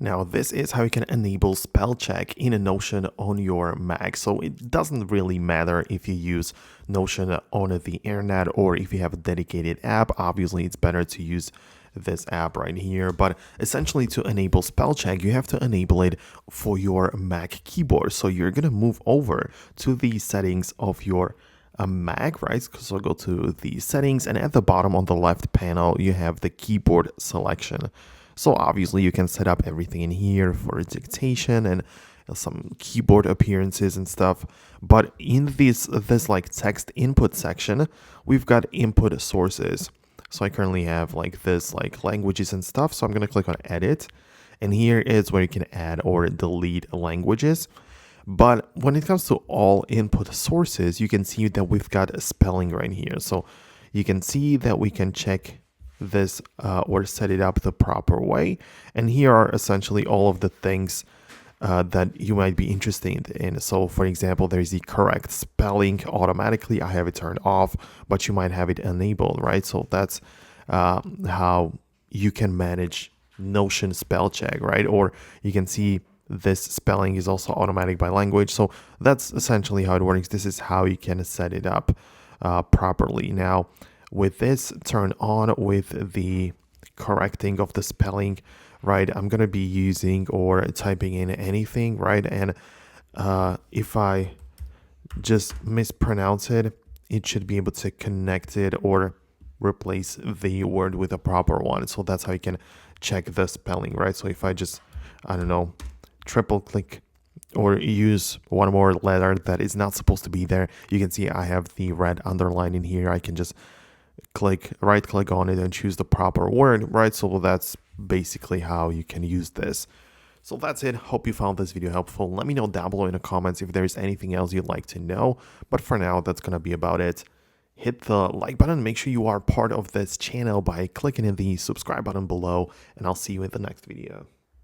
Now, this is how you can enable spell check in a Notion on your Mac. So it doesn't really matter if you use Notion on the internet or if you have a dedicated app. Obviously, it's better to use this app right here. But essentially, to enable spell check, you have to enable it for your Mac keyboard. So you're going to move over to the settings of your Mac, right? So go to the settings, and at the bottom on the left panel, you have the keyboard selection. So obviously you can set up everything in here for dictation and some keyboard appearances and stuff. But in this like text input section, we've got input sources. So I currently have like this like languages and stuff. So I'm going to click on edit, and here is where you can add or delete languages. But when it comes to all input sources, you can see that we've got a spelling right here. So you can see that we can check this or set it up the proper way. And here are essentially all of the things that you might be interested in. So for example, there's the correct spelling automatically. I have it turned off, but you might have it enabled, right? So that's how you can manage Notion spell check, right? Or you can see this spelling is also automatic by language. So that's essentially how it works. This is how you can set it up properly. Now, with this turned on with the correcting of the spelling, right, I'm going to be using or typing in anything, right? And if I just mispronounce it, it should be able to connect it or replace the word with a proper one. So that's how you can check the spelling, right? So if I just, I don't know, triple click or use one more letter that is not supposed to be there, you can see I have the red underline in here. I can just right click on it and choose the proper word, right? So that's basically how you can use this. So that's it. Hope you found this video helpful. Let me know down below in the comments if there's anything else you'd like to know. But for now, that's going to be about it. Hit the like button. Make sure you are part of this channel by clicking in the subscribe button below, and I'll see you in the next video.